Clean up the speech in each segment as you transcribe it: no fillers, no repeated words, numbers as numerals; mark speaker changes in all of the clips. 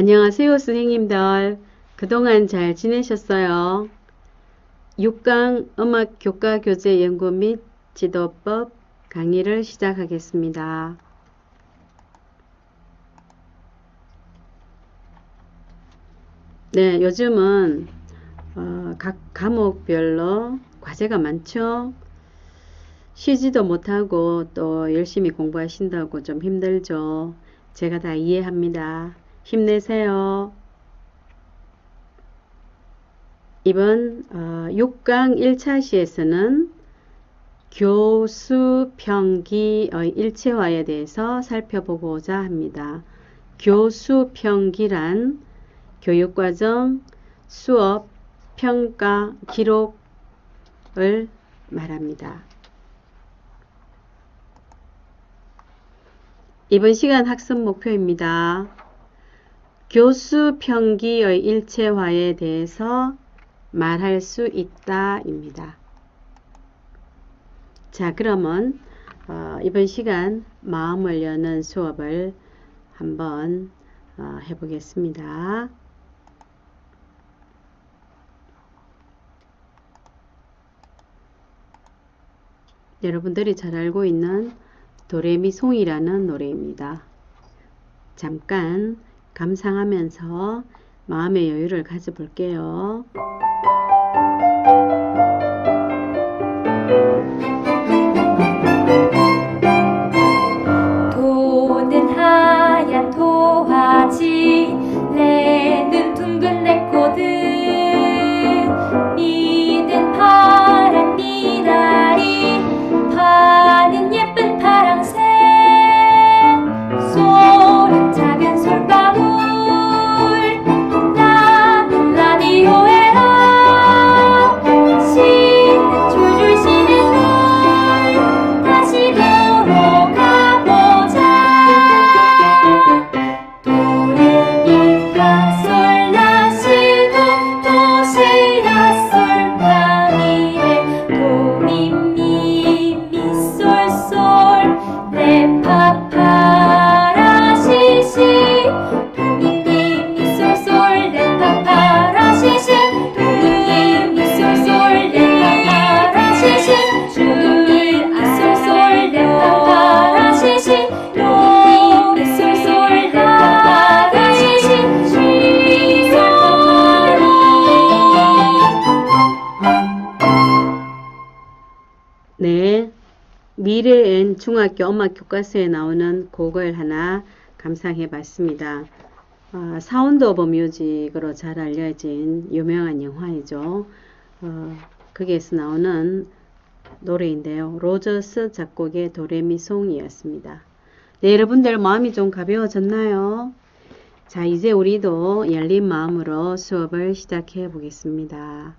Speaker 1: 안녕하세요, 선생님들. 그동안 잘 지내셨어요? 6강 음악 교과 교재 연구 및 지도법 강의를 시작하겠습니다. 네, 요즘은 각 과목별로 과제가 많죠? 쉬지도 못하고 또 열심히 공부하신다고 좀 힘들죠? 제가 다 이해합니다. 힘내세요. 이번 6강 1차 시에서는 교수평기의 일체화에 대해서 살펴보고자 합니다. 교수평기란 교육과정, 수업, 평가, 기록을 말합니다. 이번 시간 학습 목표입니다. 교수평기의 일체화에 대해서 말할 수 있다 입니다. 자, 그러면 이번 시간 마음을 여는 수업을 한번 해보겠습니다. 여러분들이 잘 알고 있는 도레미송이라는 노래입니다. 잠깐 감상하면서 마음의 여유를 가져볼게요.
Speaker 2: 도는 하얀 도화지, 레는 둥근 레코드, 미는 파란 미나리, 파는 예쁜 파랑새, 솔은 작은 솔방울, 나는 라디오에라, 시는 줄줄 쉬는 걸 다시 보러 가보자. 도레미파솔라시도 도시라솔라미레 도미미미솔솔 레파파라시시 도미미미솔솔 레파파라시시 도미미솔솔 레파파라시시 도미미솔솔 레파파라시시 도미미솔솔 레파파라시시
Speaker 1: 네, 미래엔 중학교 음악 교과서에 나오는 곡을 하나 감상해 봤습니다. 사운드 오브 뮤직으로 잘 알려진 유명한 영화이죠. 거기에서 나오는 노래인데요. 로저스 작곡의 도레미송이었습니다. 네, 여러분들 마음이 좀 가벼워졌나요? 자, 이제 우리도 열린 마음으로 수업을 시작해 보겠습니다.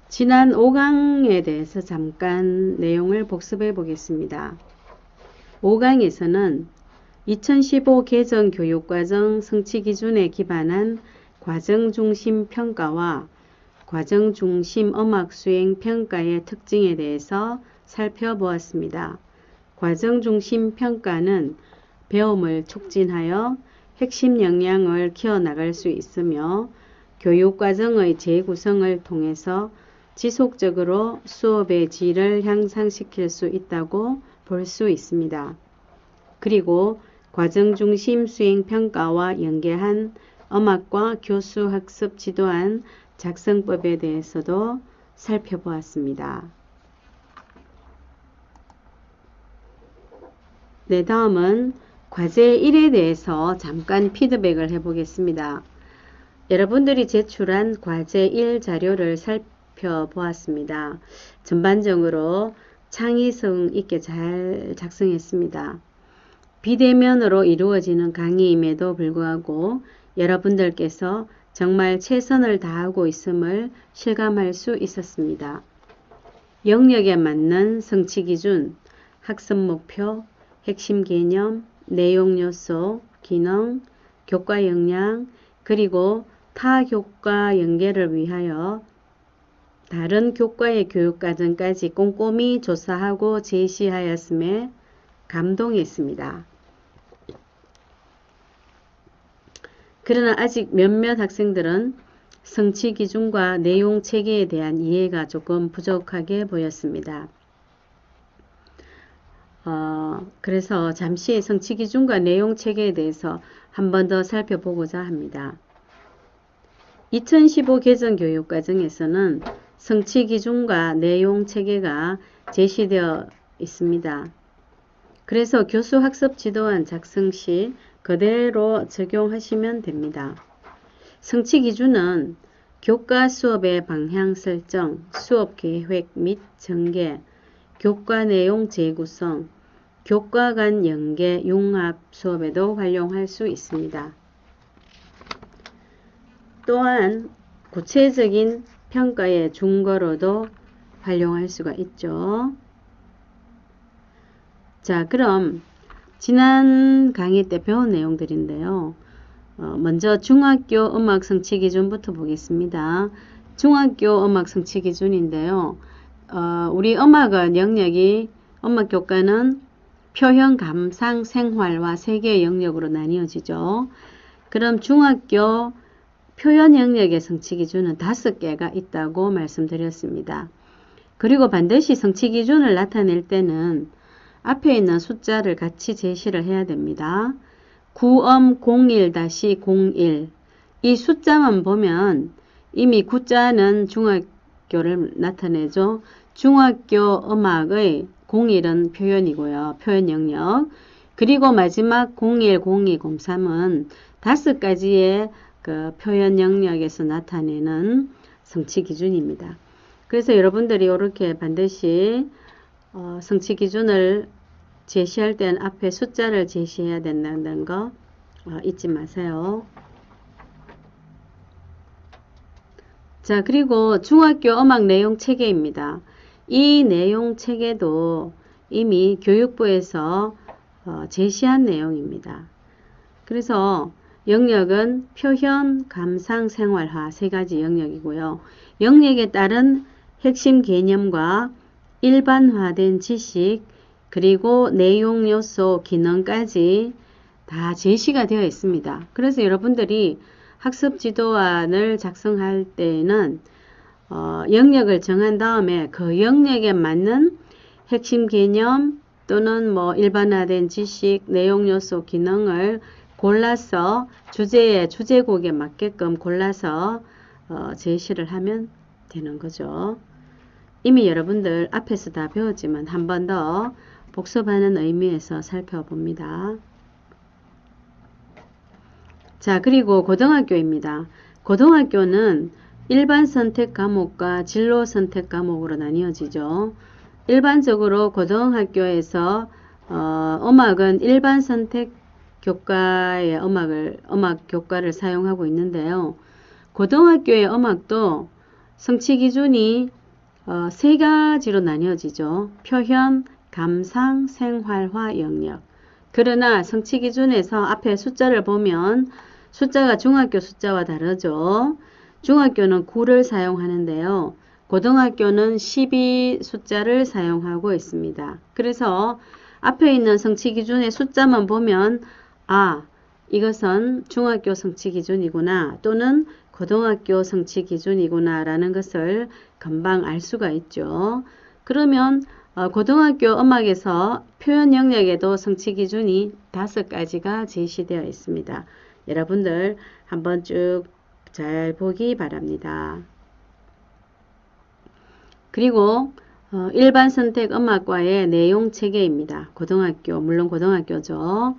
Speaker 1: 지난 5강에 대해서 잠깐 내용을 복습해 보겠습니다. 5강에서는 2015 개정 교육과정 성취 기준에 기반한 과정중심 평가와 과정중심 음악 수행 평가의 특징에 대해서 살펴보았습니다. 과정중심 평가는 배움을 촉진하여 핵심 역량을 키워나갈 수 있으며 교육과정의 재구성을 통해서 지속적으로 수업의 질을 향상시킬 수 있다고 볼 수 있습니다. 그리고 과정중심 수행평가와 연계한 음악과 교수학습 지도안 작성법에 대해서도 살펴보았습니다. 네, 다음은 과제 1에 대해서 잠깐 피드백을 해보겠습니다. 여러분들이 제출한 과제 1 자료를 살펴보았습니다. 전반적으로 창의성 있게 잘 작성했습니다. 비대면으로 이루어지는 강의임에도 불구하고 여러분들께서 정말 최선을 다하고 있음을 실감할 수 있었습니다. 영역에 맞는 성취 기준, 학습 목표, 핵심 개념, 내용 요소, 기능, 교과 역량, 그리고 타 교과 연계를 위하여 다른 교과의 교육과정까지 꼼꼼히 조사하고 제시하였음에 감동했습니다. 그러나 아직 몇몇 학생들은 성취 기준과 내용 체계에 대한 이해가 조금 부족하게 보였습니다. 그래서 잠시 성취 기준과 내용 체계에 대해서 한 번 더 살펴보고자 합니다. 2015 개정 교육과정에서는 성취 기준과 내용 체계가 제시되어 있습니다. 그래서 교수 학습 지도안 작성 시 그대로 적용하시면 됩니다. 성취 기준은 교과 수업의 방향 설정, 수업 계획 및 전개, 교과 내용 재구성, 교과 간 연계, 융합 수업에도 활용할 수 있습니다. 또한 구체적인 평가의 준거로도 활용할 수가 있죠. 자, 그럼 지난 강의 때 배운 내용들인데요. 먼저 중학교 음악 성취 기준부터 보겠습니다. 중학교 음악 성취 기준인데요. 우리 음악은 영역이, 음악 교과는 표현, 감상, 생활과 세 개의 영역으로 나뉘어지죠. 그럼 중학교 표현 영역의 성취 기준은 5개가 있다고 말씀드렸습니다. 그리고 반드시 성취 기준을 나타낼 때는 앞에 있는 숫자를 같이 제시를 해야 됩니다. 구음 01-01 이 숫자만 보면 이미 구자는 중학교를 나타내죠. 중학교 음악의 01은 표현이고요. 표현 영역. 그리고 마지막 01, 02, 03은 5가지의 그 표현 영역에서 나타내는 성취 기준입니다. 그래서 여러분들이 이렇게 반드시 성취 기준을 제시할 때는 앞에 숫자를 제시해야 된다는 거 잊지 마세요. 자, 그리고 중학교 음악 내용 체계입니다. 이 내용 체계도 이미 교육부에서 제시한 내용입니다. 그래서 영역은 표현, 감상, 생활화 3가지 영역이고요. 영역에 따른 핵심 개념과 일반화된 지식, 그리고 내용 요소, 기능까지 다 제시가 되어 있습니다. 그래서 여러분들이 학습 지도안을 작성할 때는 영역을 정한 다음에 그 영역에 맞는 핵심 개념 또는 뭐 일반화된 지식, 내용 요소, 기능을 골라서 주제곡에 맞게끔 골라서 제시를 하면 되는 거죠. 이미 여러분들 앞에서 다 배웠지만 한 번 더 복습하는 의미에서 살펴봅니다. 자, 그리고 고등학교입니다. 고등학교는 일반 선택 과목과 진로 선택 과목으로 나뉘어지죠. 일반적으로 고등학교에서 음악은 일반 선택 교과의 음악 교과를 사용하고 있는데요. 고등학교의 음악도 성취 기준이 3가지로 나뉘어지죠. 표현, 감상, 생활화 영역. 그러나 성취 기준에서 앞에 숫자를 보면 숫자가 중학교 숫자와 다르죠. 중학교는 9를 사용하는데요. 고등학교는 12 숫자를 사용하고 있습니다. 그래서 앞에 있는 성취 기준의 숫자만 보면 이것은 중학교 성취 기준이구나 또는 고등학교 성취 기준이구나 라는 것을 금방 알 수가 있죠. 그러면 고등학교 음악에서 표현 영역에도 성취 기준이 5가지가 제시되어 있습니다. 여러분들 한번 쭉 잘 보기 바랍니다. 그리고 일반 선택 음악과의 내용 체계입니다. 고등학교, 물론 고등학교죠.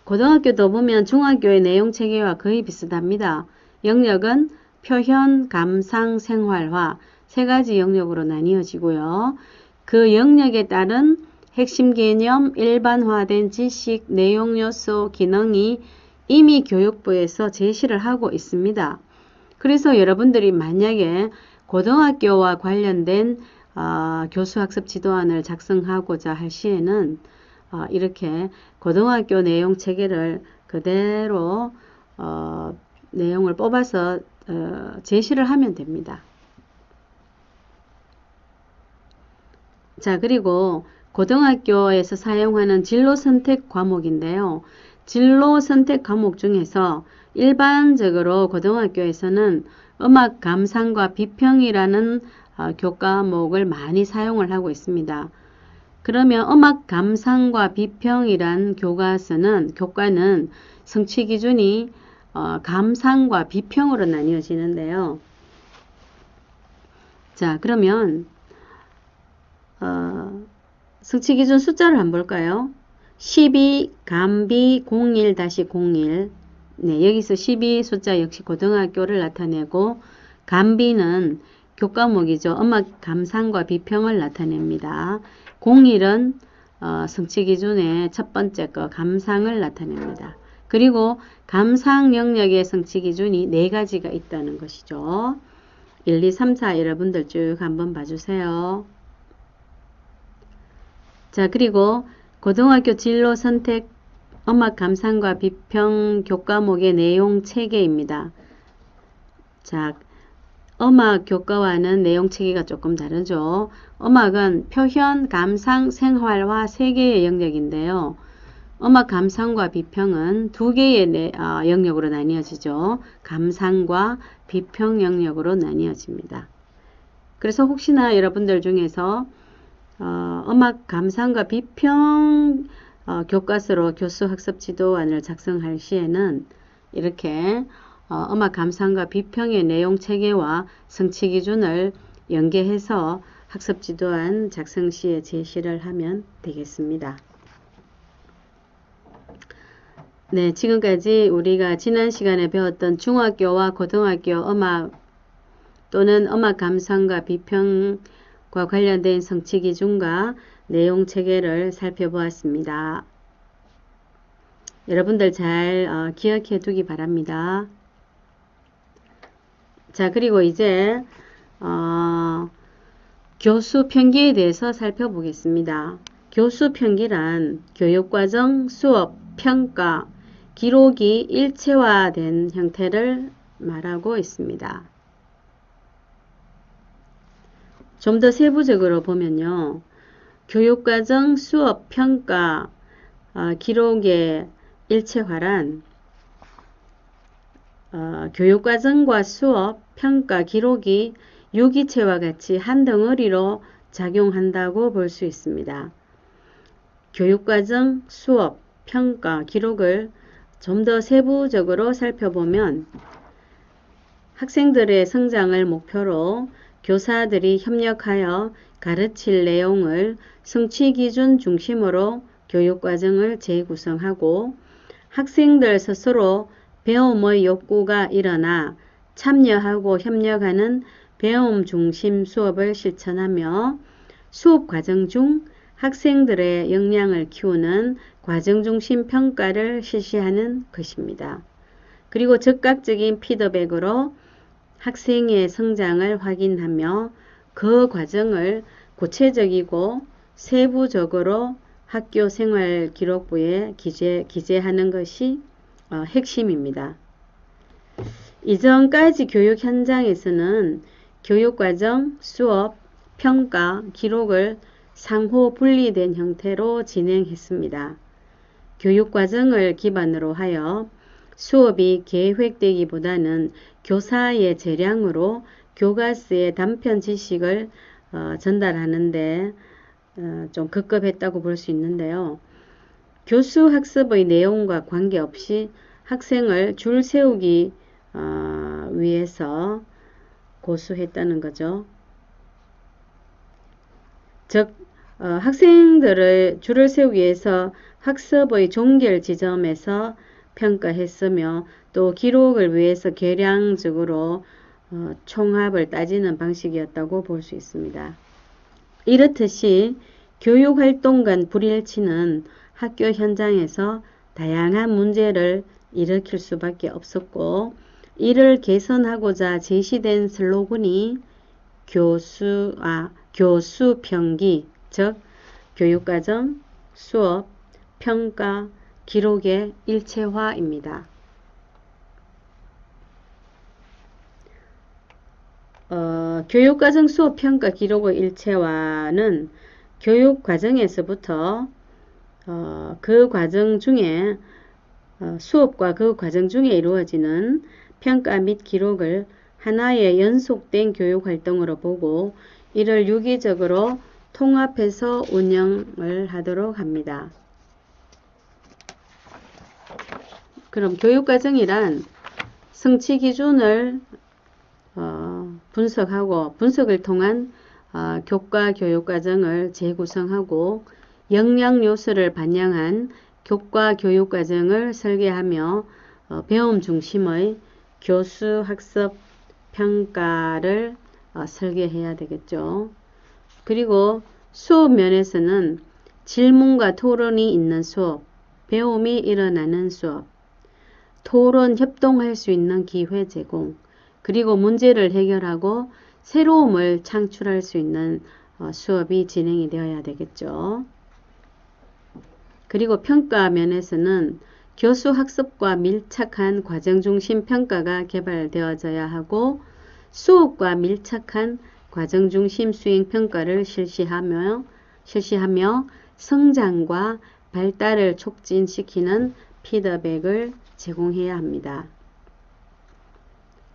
Speaker 1: 고등학교도 보면 중학교의 내용 체계와 거의 비슷합니다. 영역은 표현, 감상, 생활화 3가지 영역으로 나뉘어지고요. 그 영역에 따른 핵심 개념, 일반화된 지식, 내용 요소, 기능이 이미 교육부에서 제시를 하고 있습니다. 그래서 여러분들이 만약에 고등학교와 관련된 교수학습 지도안을 작성하고자 할 시에는 이렇게 고등학교 내용 체계를 그대로 내용을 뽑아서 제시를 하면 됩니다. 자, 그리고 고등학교에서 사용하는 진로 선택 과목인데요. 진로 선택 과목 중에서 일반적으로 고등학교에서는 음악 감상과 비평이라는 교과목을 많이 사용을 하고 있습니다. 그러면 음악 감상과 비평이란 교과는 성취 기준이 감상과 비평으로 나뉘어지는데요. 자, 그러면 성취 기준 숫자를 한번 볼까요? 12 감비 01-01. 네, 여기서 12 숫자 역시 고등학교를 나타내고 감비는 교과목이죠. 음악 감상과 비평을 나타냅니다. 01은 성취 기준의 첫 번째 거 감상을 나타냅니다. 그리고 감상 영역의 성취 기준이 4가지가 있다는 것이죠. 1, 2, 3, 4 여러분들 쭉 한번 봐주세요. 자, 그리고 고등학교 진로 선택 음악 감상과 비평 교과목의 내용 체계입니다. 자, 음악 교과와는 내용 체계가 조금 다르죠. 음악은 표현, 감상, 생활화 3개의 영역인데요. 음악 감상과 비평은 2개의 영역으로 나뉘어지죠. 감상과 비평 영역으로 나뉘어집니다. 그래서 혹시나 여러분들 중에서 음악 감상과 비평 교과서로 교수 학습 지도안을 작성할 시에는 이렇게 음악 감상과 비평의 내용 체계와 성취 기준을 연계해서 학습 지도안 작성 시에 제시를 하면 되겠습니다. 네, 지금까지 우리가 지난 시간에 배웠던 중학교와 고등학교 음악 또는 음악 감상과 비평과 관련된 성취 기준과 내용 체계를 살펴보았습니다. 여러분들 잘 기억해 두기 바랍니다. 자, 그리고 이제 교수 편기에 대해서 살펴보겠습니다. 교수 편기란 교육과정, 수업, 평가, 기록이 일체화된 형태를 말하고 있습니다. 좀 더 세부적으로 보면요. 교육과정, 수업, 평가, 기록의 일체화란 교육과정과 수업, 평가, 기록이 유기체와 같이 한 덩어리로 작용한다고 볼 수 있습니다. 교육과정, 수업, 평가, 기록을 좀 더 세부적으로 살펴보면 학생들의 성장을 목표로 교사들이 협력하여 가르칠 내용을 성취 기준 중심으로 교육과정을 재구성하고 학생들 스스로 배움의 욕구가 일어나 참여하고 협력하는 배움 중심 수업을 실천하며 수업 과정 중 학생들의 역량을 키우는 과정 중심 평가를 실시하는 것입니다. 그리고 즉각적인 피드백으로 학생의 성장을 확인하며 그 과정을 구체적이고 세부적으로 학교 생활 기록부에 기재하는 것이 핵심입니다. 이전까지 교육 현장에서는 교육과정, 수업, 평가, 기록을 상호 분리된 형태로 진행했습니다. 교육과정을 기반으로 하여 수업이 계획되기보다는 교사의 재량으로 교과서의 단편 지식을 전달하는데 좀 급급했다고 볼 수 있는데요. 교수 학습의 내용과 관계없이 학생을 줄 세우기 위해서 고수했다는 거죠. 즉 학생들을 줄을 세우기 위해서 학습의 종결 지점에서 평가했으며 또 기록을 위해서 계량적으로 총합을 따지는 방식이었다고 볼 수 있습니다. 이렇듯이 교육활동 간 불일치는 학교 현장에서 다양한 문제를 일으킬 수밖에 없었고 이를 개선하고자 제시된 슬로건이 교수평기, 즉 교육과정, 수업, 평가, 기록의 일체화입니다. 교육과정, 수업, 평가, 기록의 일체화는 교육 과정에서부터 그 과정 중에 수업과 그 과정 중에 이루어지는 평가 및 기록을 하나의 연속된 교육 활동으로 보고 이를 유기적으로 통합해서 운영을 하도록 합니다. 그럼 교육과정이란 성취 기준을 분석하고 분석을 통한 교과 교육과정을 재구성하고 역량 요소를 반영한 교과 교육과정을 설계하며 배움 중심의 교수 학습 평가를 설계해야 되겠죠. 그리고 수업 면에서는 질문과 토론이 있는 수업, 배움이 일어나는 수업, 토론, 협동할 수 있는 기회 제공, 그리고 문제를 해결하고 새로움을 창출할 수 있는 수업이 진행이 되어야 되겠죠. 그리고 평가 면에서는 교수 학습과 밀착한 과정 중심 평가가 개발되어져야 하고 수업과 밀착한 과정 중심 수행 평가를 실시하며 성장과 발달을 촉진시키는 피드백을 제공해야 합니다.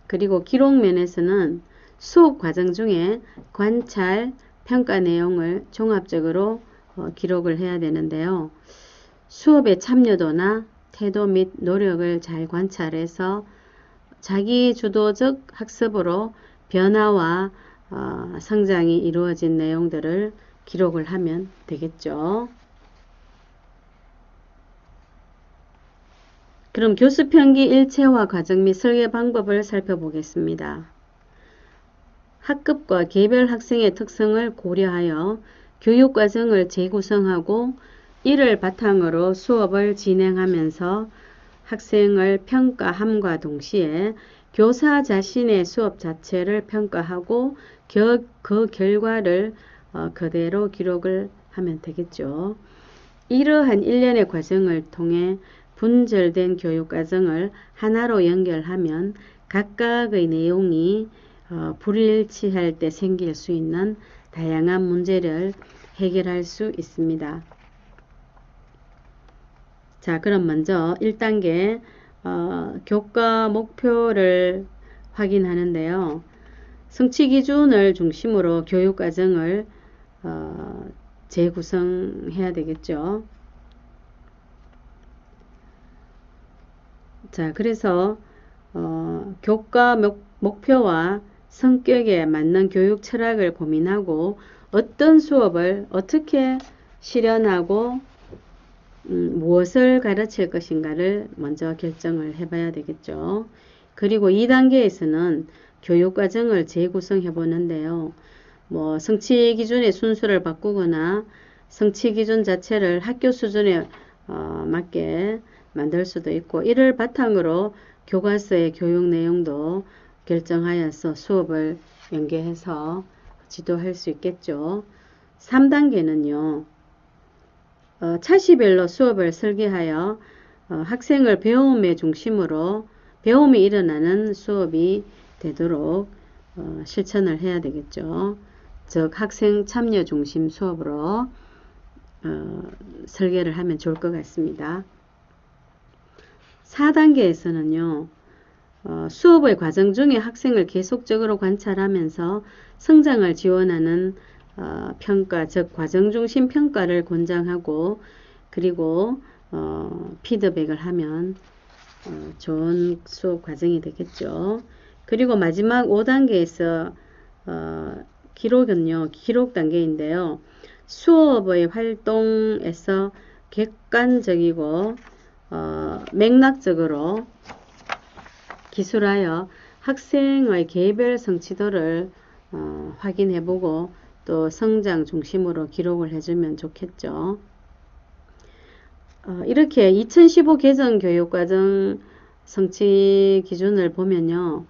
Speaker 1: 그리고 기록 면에서는 수업 과정 중에 관찰, 평가 내용을 종합적으로 기록을 해야 되는데요. 수업의 참여도나 태도 및 노력을 잘 관찰해서 자기 주도적 학습으로 변화와 성장이 이루어진 내용들을 기록을 하면 되겠죠. 그럼 교수 편기 일체화 과정 및 설계 방법을 살펴보겠습니다. 학급과 개별 학생의 특성을 고려하여 교육과정을 재구성하고 이를 바탕으로 수업을 진행하면서 학생을 평가함과 동시에 교사 자신의 수업 자체를 평가하고 그 결과를 그대로 기록을 하면 되겠죠. 이러한 일련의 과정을 통해 분절된 교육과정을 하나로 연결하면 각각의 내용이 불일치할 때 생길 수 있는 다양한 문제를 해결할 수 있습니다. 자, 그럼 먼저 1단계 교과 목표를 확인하는데요. 성취 기준을 중심으로 교육과정을 재구성해야 되겠죠. 자, 그래서 교과 목표와 성격에 맞는 교육 철학을 고민하고 어떤 수업을 어떻게 실현하고 무엇을 가르칠 것인가를 먼저 결정을 해봐야 되겠죠. 그리고 2단계에서는 교육과정을 재구성해 보는데요. 성취 기준의 순서를 바꾸거나 성취 기준 자체를 학교 수준에 맞게 만들 수도 있고 이를 바탕으로 교과서의 교육 내용도 결정하여서 수업을 연계해서 지도할 수 있겠죠. 3단계는요. 차시별로 수업을 설계하여 학생을 배움의 중심으로 배움이 일어나는 수업이 되도록 실천을 해야 되겠죠. 즉 학생 참여 중심 수업으로 설계를 하면 좋을 것 같습니다. 4단계에서는요. 수업의 과정 중에 학생을 계속적으로 관찰하면서 성장을 지원하는 평가, 즉 과정 중심 평가를 권장하고 그리고 피드백을 하면 좋은 수업 과정이 되겠죠. 그리고 마지막 5단계에서 기록은요. 기록 단계인데요. 수업의 활동에서 객관적이고 맥락적으로 기술하여 학생의 개별 성취도를 확인해보고 또 성장 중심으로 기록을 해주면 좋겠죠. 이렇게 2015 개정 교육과정 성취 기준을 보면요.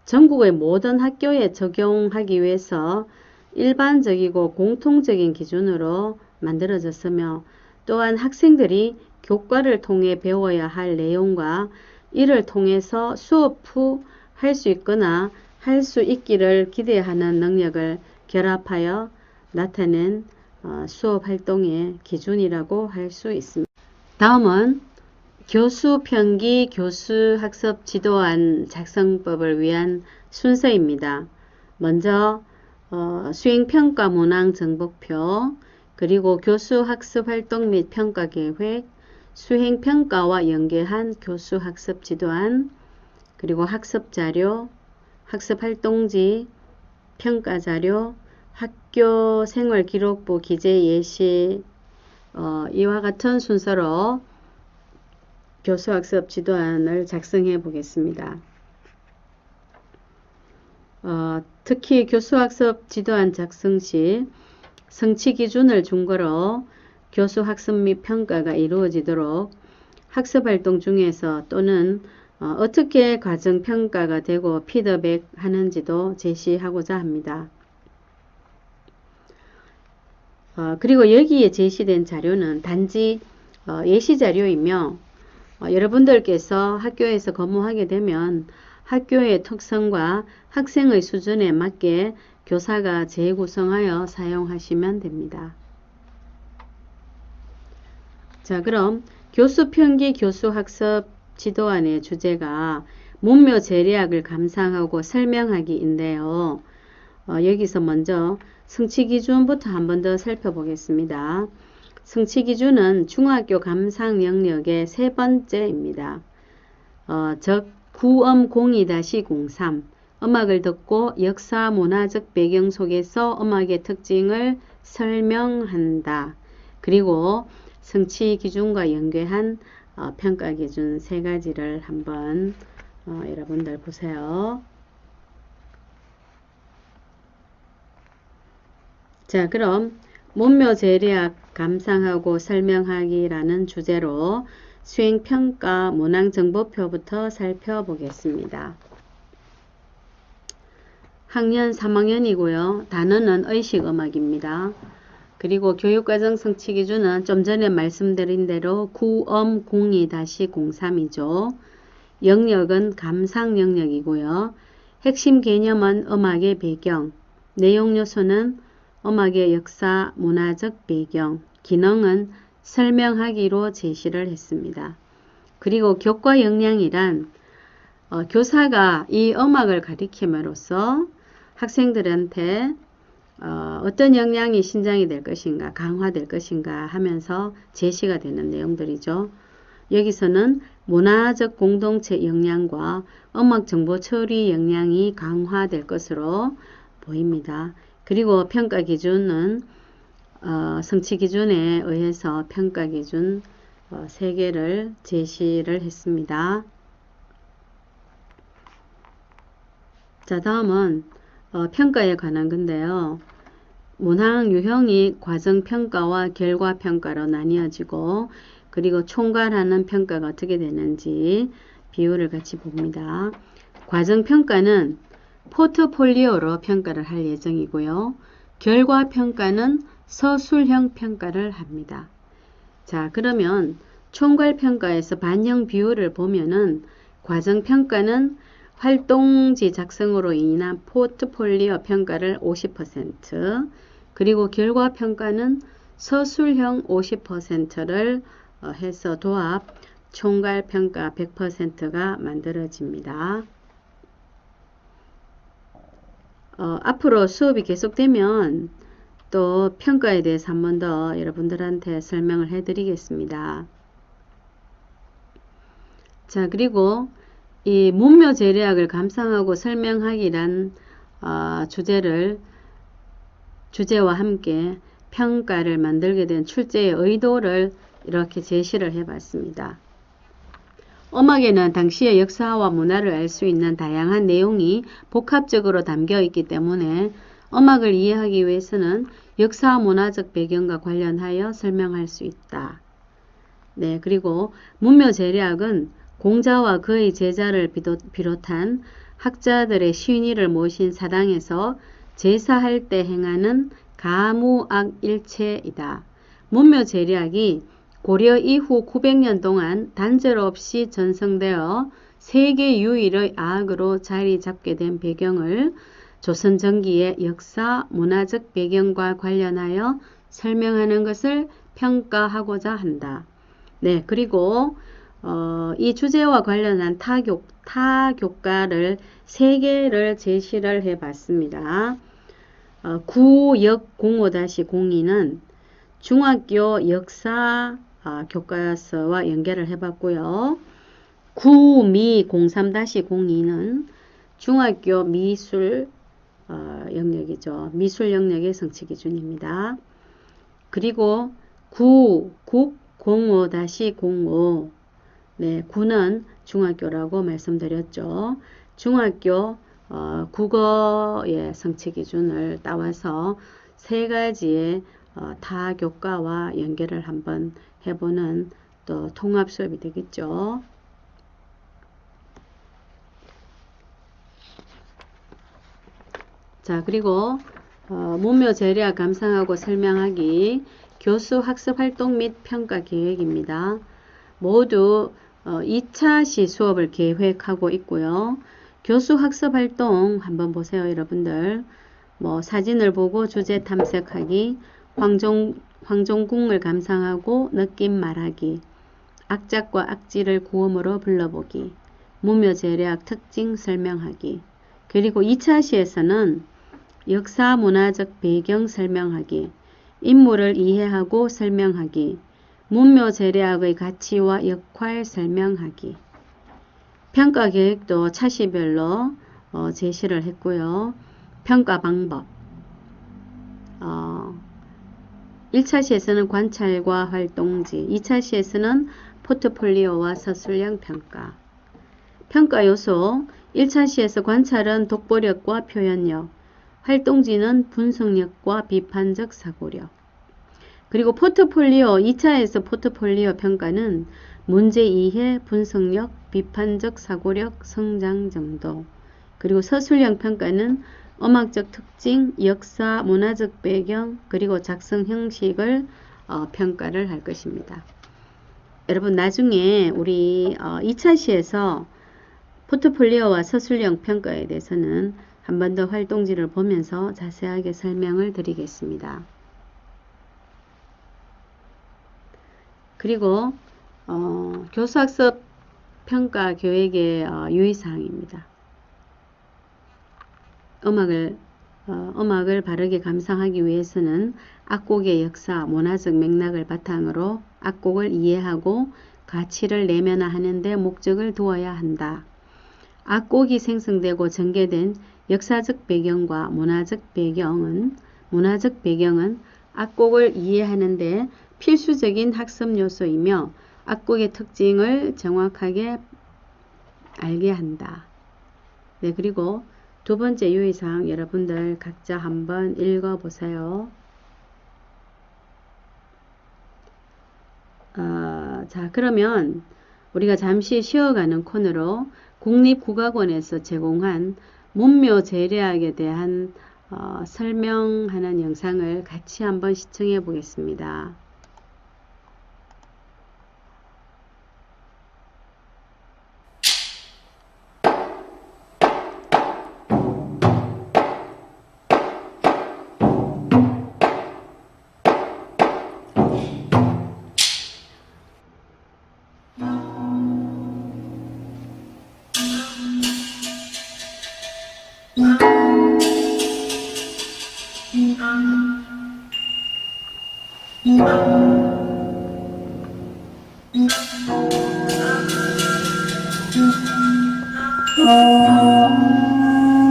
Speaker 1: 전국의 모든 학교에 적용하기 위해서 일반적이고 공통적인 기준으로 만들어졌으며 또한 학생들이 교과를 통해 배워야 할 내용과 이를 통해서 수업 후 할 수 있거나 할 수 있기를 기대하는 능력을 결합하여 나타낸 수업 활동의 기준이라고 할 수 있습니다. 다음은 교수 편기 교수 학습 지도안 작성법을 위한 순서입니다. 먼저 수행평가 문항 정보표, 그리고 교수 학습 활동 및 평가 계획, 수행평가와 연계한 교수 학습 지도안, 그리고 학습 자료, 학습 활동지, 평가 자료, 학교 생활 기록부 기재 예시, 이와 같은 순서로 교수 학습 지도안을 작성해 보겠습니다. 특히 교수 학습 지도안 작성 시 성취 기준을 중거로 교수 학습 및 평가가 이루어지도록 학습 활동 중에서 또는 어떻게 과정 평가가 되고 피드백 하는지도 제시하고자 합니다. 그리고 여기에 제시된 자료는 단지 예시 자료이며 여러분들께서 학교에서 근무하게 되면 학교의 특성과 학생의 수준에 맞게 교사가 재구성하여 사용하시면 됩니다. 자, 그럼 교수 편기 교수 학습 지도안의 주제가 문묘 재래학을 감상하고 설명하기인데요. 여기서 먼저 성취 기준부터 한 번 더 살펴보겠습니다. 성취 기준은 중학교 감상 영역의 세 번째입니다. 즉 구엄 02-03 음악을 듣고 역사 문화적 배경 속에서 음악의 특징을 설명한다. 그리고 성취 기준과 연계한 평가 기준 세 가지를 한번 여러분들 보세요. 자, 그럼 문묘 재래학 감상하고 설명하기라는 주제로 수행평가 문항정보표부터 살펴보겠습니다. 학년 3학년이고요. 단어는 의식음악입니다. 그리고 교육과정 성취 기준은 좀 전에 말씀드린 대로 구엄 02-03이죠. 영역은 감상 영역이고요. 핵심 개념은 음악의 배경, 내용 요소는 음악의 역사, 문화적 배경, 기능은 설명하기로 제시를 했습니다. 그리고 교과 역량이란 교사가 이 음악을 가리킴으로써 학생들한테 어떤 역량이 신장이 될 것인가, 강화될 것인가 하면서 제시가 되는 내용들이죠. 여기서는 문화적 공동체 역량과 음악 정보 처리 역량이 강화될 것으로 보입니다. 그리고 평가 기준은 성취 기준에 의해서 평가 기준 3개를 제시를 했습니다. 자, 다음은 평가에 관한 건데요. 문항 유형이 과정평가와 결과평가로 나뉘어지고 그리고 총괄하는 평가가 어떻게 되는지 비율을 같이 봅니다. 과정평가는 포트폴리오로 평가를 할 예정이고요. 결과평가는 서술형 평가를 합니다. 자, 그러면 총괄평가에서 반영 비율을 보면은 과정평가는 활동지 작성으로 인한 포트폴리오 평가를 50%, 그리고 결과평가는 서술형 50%를 해서 도합 총괄평가 100%가 만들어집니다. 앞으로 수업이 계속되면 또 평가에 대해서 한 번 더 여러분들한테 설명을 해드리겠습니다. 자, 그리고 이 문묘 재래학을 감상하고 설명하기란 주제와 함께 평가를 만들게 된 출제의 의도를 이렇게 제시를 해봤습니다. 음악에는 당시의 역사와 문화를 알 수 있는 다양한 내용이 복합적으로 담겨 있기 때문에 음악을 이해하기 위해서는 역사 문화적 배경과 관련하여 설명할 수 있다. 네, 그리고 문묘 재래학은 공자와 그의 제자를 비롯한 학자들의 신의를 모신 사당에서 제사할 때 행하는 가무악일체이다. 문묘 재래학이 고려 이후 900년 동안 단절 없이 전승되어 세계 유일의 악으로 자리 잡게 된 배경을 조선 전기의 역사, 문화적 배경과 관련하여 설명하는 것을 평가하고자 한다. 네, 그리고 이 주제와 관련한 타교과를 3개를 제시를 해봤습니다. 구역05-02는 중학교 역사 교과서와 연계를 해봤고요. 구미03-02는 중학교 미술 영역이죠. 미술 영역의 성취 기준입니다. 그리고 구국05-05 네, 9는 중학교라고 말씀드렸죠. 중학교 국어의 성취 기준을 따와서 3가지의 타교과와 연계를 한번 해보는 또 통합 수업이 되겠죠. 자, 그리고 문묘 재래학 감상하고 설명하기 교수 학습 활동 및 평가 계획입니다. 모두 2차 시 수업을 계획하고 있고요. 교수 학습 활동 한번 보세요, 여러분들. 사진을 보고 주제 탐색하기, 황종궁을 감상하고 느낌 말하기, 악작과 악지를 구음으로 불러보기, 문묘 재래학 특징 설명하기. 그리고 2차 시에서는 역사 문화적 배경 설명하기, 인물을 이해하고 설명하기, 문묘 재래학의 가치와 역할 설명하기. 평가 계획도 차시별로 제시를 했고요. 평가 방법. 1차 시에서는 관찰과 활동지, 2차 시에서는 포트폴리오와 서술형 평가. 평가 요소, 1차 시에서 관찰은 독보력과 표현력, 활동지는 분석력과 비판적 사고력. 그리고 포트폴리오, 2차에서 포트폴리오 평가는 문제 이해, 분석력, 비판적 사고력, 성장 정도. 그리고 서술형 평가는 음악적 특징, 역사, 문화적 배경, 그리고 작성 형식을 평가를 할 것입니다. 여러분 나중에 우리 2차 시에서 포트폴리오와 서술형 평가에 대해서는 한 번 더 활동지를 보면서 자세하게 설명을 드리겠습니다. 그리고 교수학습 평가 교육의 유의사항입니다. 음악을 바르게 감상하기 위해서는 악곡의 역사, 문화적 맥락을 바탕으로 악곡을 이해하고 가치를 내면화하는 데 목적을 두어야 한다. 악곡이 생성되고 전개된 역사적 배경과 문화적 배경은 악곡을 이해하는 데 필수적인 학습 요소이며 악곡의 특징을 정확하게 알게 한다. 네, 그리고 두 번째 유의사항 여러분들 각자 한번 읽어보세요. 자, 그러면 우리가 잠시 쉬어가는 코너로 국립국악원에서 제공한 문묘 재래학에 대한 설명하는 영상을 같이 한번 시청해 보겠습니다.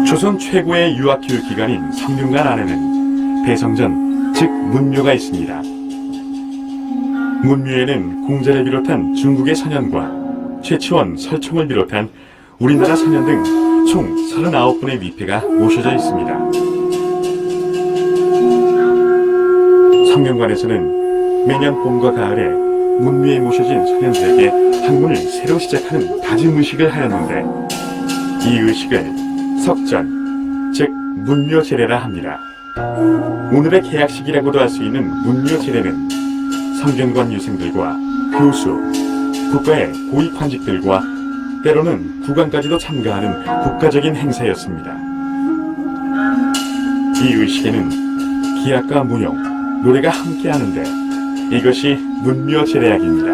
Speaker 3: 조선 최고의 유학교육 기관인 성균관 안에는 배성전, 즉 문묘가 있습니다. 문묘에는 공자를 비롯한 중국의 선현과 최치원, 설총을 비롯한 우리나라 선현 등 총 39분의 위패가 모셔져 있습니다. 성균관에서는 매년 봄과 가을에 문묘에 모셔진 선현들에게 학문을 새로 시작하는 다짐 의식을 하였는데 이 의식을 석전, 즉 문묘 제례라 합니다. 오늘의 개학식이라고도 할 수 있는 문묘 제례는 성균관 유생들과 교수, 국가의 고위 관직들과 때로는 국왕까지도 참가하는 국가적인 행사였습니다. 이 의식에는 기악과 무용, 노래가 함께하는데 이것이 문묘제례악입니다.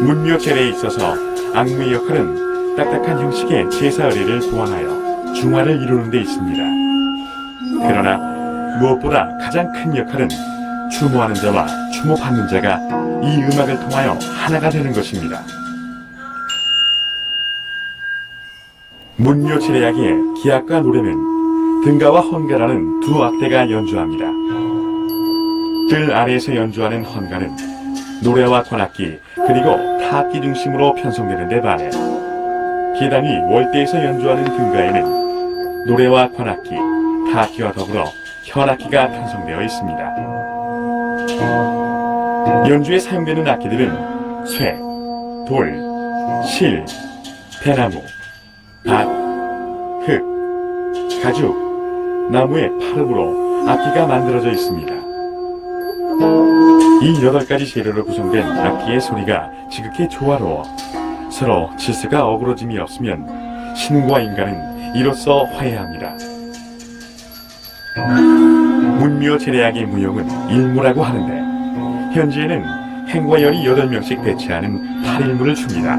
Speaker 3: 문묘제례에 있어서 악무의 역할은 딱딱한 형식의 제사 의례를 보완하여 중화를 이루는 데 있습니다. 그러나 무엇보다 가장 큰 역할은 추모하는 자와 추모받는 자가 이 음악을 통하여 하나가 되는 것입니다. 문묘제례악의 기악과 노래는 등가와 헌가라는 두 악대가 연주합니다. 뜰 아래에서 연주하는 헌가는 노래와 관악기 그리고 타악기 중심으로 편성되는 데 반해 기당이 월대에서 연주하는 등가에는 노래와 관악기, 타악기와 더불어 현악기가 편성되어 있습니다. 연주에 사용되는 악기들은 쇠, 돌, 실, 대나무, 밭, 흙, 가죽, 나무의 파릅으로 악기가 만들어져 있습니다. 이 8가지 재료로 구성된 악기의 소리가 지극히 조화로워 서로 질서가 어그러짐이 없으면 신과 인간은 이로써 화해합니다. 문묘제례악의 무용은 일무라고 하는데 현재에는 행과 열이 8명씩 배치하는 8일무를 줍니다.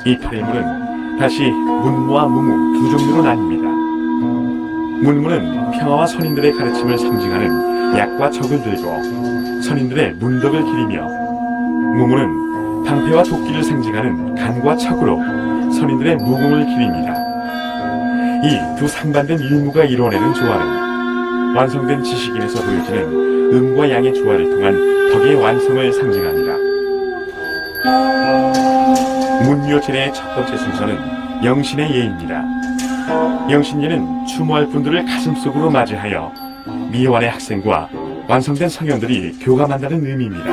Speaker 3: 이 8일무는 다시 문무와 무무 두 종류로 나뉩니다. 문무는 평화와 선인들의 가르침을 상징하는 약과 척을 들고 선인들의 문덕을 기리며 무무는 방패와 도끼를 상징하는 간과 척으로 선인들의 무공을 기립니다. 이 두 상반된 일무가 이루어내는 조화는 완성된 지식인에서 보여지는 음과 양의 조화를 통한 덕의 완성을 상징합니다. 문묘제례의 첫 번째 순서는 영신의 예입니다. 영신예는 추모할 분들을 가슴속으로 맞이하여 미완의 학생과 완성된 성현들이 교감한다는 의미입니다.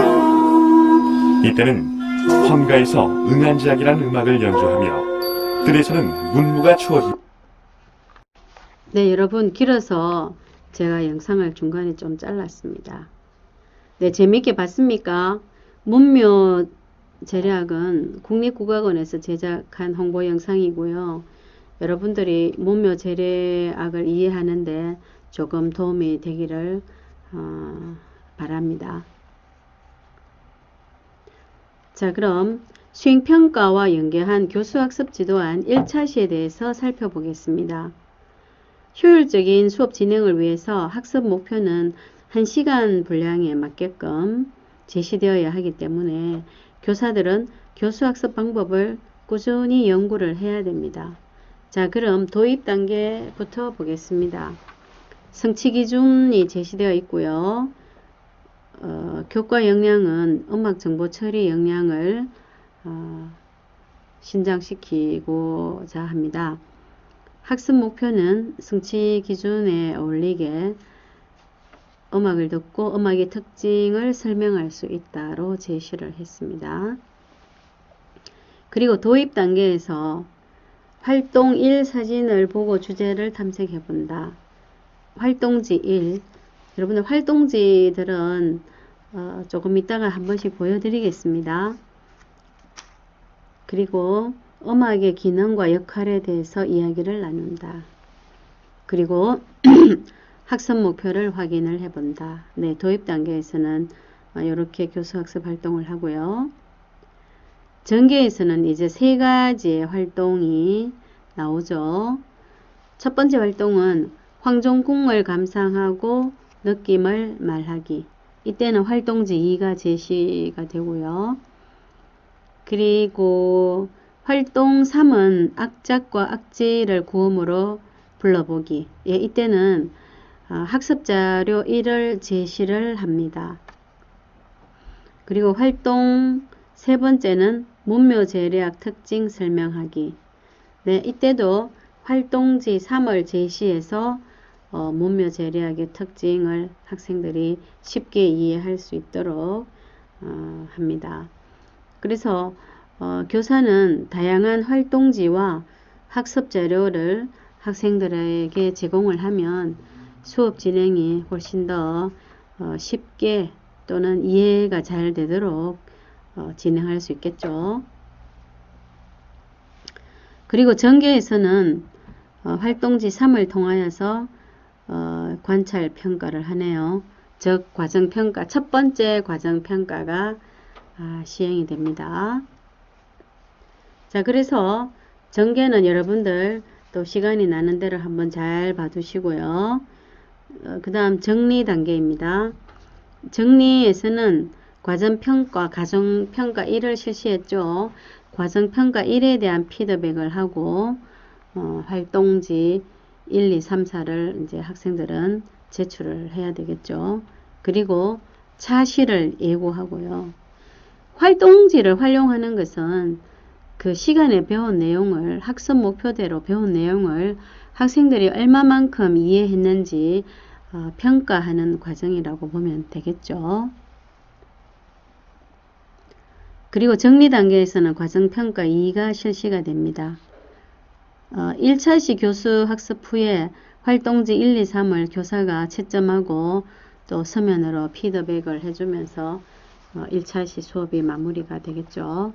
Speaker 3: 이때는 헌가에서 응안지악이라는 음악을 연주하며 뜰에서는 문무가 추어지.
Speaker 1: 네, 여러분 길어서 제가 영상을 중간에 좀 잘랐습니다. 네, 재밌게 봤습니까? 문묘 제례악은 국립국악원에서 제작한 홍보 영상이고요. 여러분들이 문묘 제례악을 이해하는데 조금 도움이 되기를 바랍니다. 자, 그럼 수행평가와 연계한 교수학습 지도안 1차 시에 대해서 살펴보겠습니다. 효율적인 수업 진행을 위해서 학습 목표는 1시간 분량에 맞게끔 제시되어야 하기 때문에 교사들은 교수학습 방법을 꾸준히 연구를 해야 됩니다. 자, 그럼 도입 단계부터 보겠습니다. 성취 기준이 제시되어 있고요. 교과 역량은 음악 정보 처리 역량을 신장시키고자 합니다. 학습 목표는 성취 기준에 어울리게 음악을 듣고 음악의 특징을 설명할 수 있다로 제시를 했습니다. 그리고 도입 단계에서 활동 1 사진을 보고 주제를 탐색해 본다. 활동지 1. 여러분들 활동지들은 조금 이따가 한 번씩 보여드리겠습니다. 그리고 음악의 기능과 역할에 대해서 이야기를 나눈다. 그리고 학습 목표를 확인을 해본다. 네, 도입 단계에서는 이렇게 교수학습 활동을 하고요. 전개에서는 이제 3가지의 활동이 나오죠. 첫 번째 활동은 황종궁을 감상하고 느낌을 말하기. 이때는 활동지 2가 제시가 되고요. 그리고 활동 3은 악작과 악지를 구음으로 불러보기. 예, 이때는 학습자료 1을 제시를 합니다. 그리고 활동 세 번째는 문묘제례악 특징 설명하기. 네, 이때도 활동지 3을 제시해서 문묘제례악의 특징을 학생들이 쉽게 이해할 수 있도록 합니다. 그래서 교사는 다양한 활동지와 학습 자료를 학생들에게 제공을 하면 수업 진행이 훨씬 더 쉽게 또는 이해가 잘 되도록 진행할 수 있겠죠. 그리고 전개에서는 활동지 3을 통하여서 관찰 평가를 하네요. 즉 과정평가, 첫 번째 과정평가가 시행이 됩니다. 자, 그래서 전개는 여러분들 또 시간이 나는 대로 한번 잘 봐두시고요. 그 다음 정리 단계입니다. 정리에서는 과정평가, 가정평가 1을 실시했죠. 과정평가 1에 대한 피드백을 하고 활동지 1, 2, 3, 4를 이제 학생들은 제출을 해야 되겠죠. 그리고 차시를 예고하고요. 활동지를 활용하는 것은 그 시간에 배운 내용을 학습 목표대로 배운 내용을 학생들이 얼마만큼 이해했는지 평가하는 과정이라고 보면 되겠죠. 그리고 정리 단계에서는 과정평가 2가 실시가 됩니다. 1차시 교수 학습 후에 활동지 1, 2, 3을 교사가 채점하고 또 서면으로 피드백을 해주면서 1차시 수업이 마무리가 되겠죠.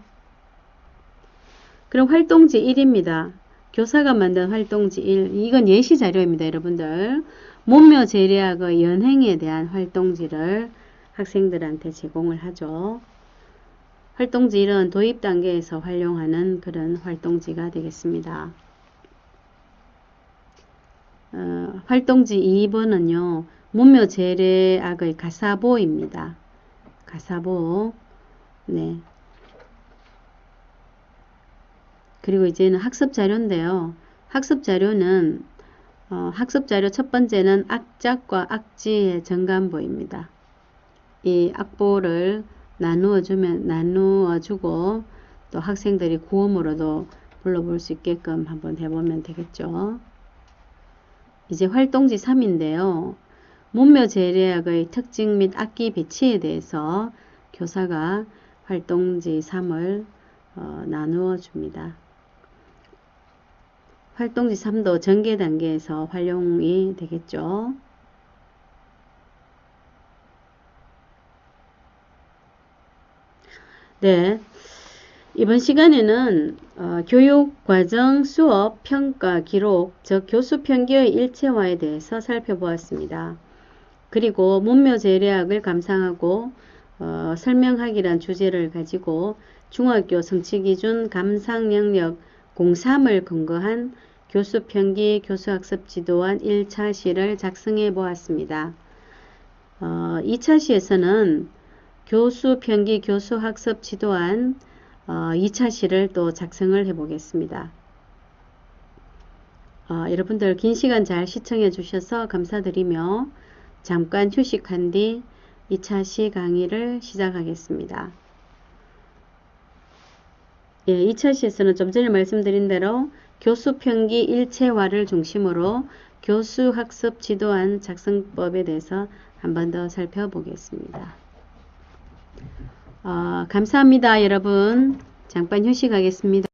Speaker 1: 그럼 활동지 1입니다. 교사가 만든 활동지 1. 이건 예시 자료입니다. 여러분들. 문묘 재래학의 연행에 대한 활동지를 학생들한테 제공을 하죠. 활동지 1은 도입 단계에서 활용하는 그런 활동지가 되겠습니다. 활동지 2번은요. 문묘 재래학의 가사보입니다. 가사보. 네. 그리고 이제는 학습 자료인데요. 학습 자료는 학습 자료 첫 번째는 악작과 악지의 정간보입니다. 이 악보를 나누어주고 또 학생들이 구음으로도 불러볼 수 있게끔 한번 해보면 되겠죠. 이제 활동지 3인데요. 문묘 재래학의 특징 및 악기 배치에 대해서 교사가 활동지 3을 나누어 줍니다. 활동지 3도 전개 단계에서 활용이 되겠죠. 네, 이번 시간에는 교육과정 수업 평가 기록, 즉 교수 평기의 일체화에 대해서 살펴보았습니다. 그리고 문묘 재래학을 감상하고 설명하기란 주제를 가지고 중학교 성취기준 감상 영역 03을 근거한 교수평기 교수학습지도안 1차 시를 작성해 보았습니다. 2차 시에서는 교수평기 교수학습지도안 2차 시를 또 작성을 해 보겠습니다. 여러분들 긴 시간 잘 시청해 주셔서 감사드리며 잠깐 휴식한 뒤 2차 시 강의를 시작하겠습니다. 예, 2차 시에서는 좀 전에 말씀드린 대로 교수평기 일체화를 중심으로 교수학습 지도안 작성법에 대해서 한 번 더 살펴보겠습니다. 감사합니다, 여러분. 잠깐 휴식하겠습니다.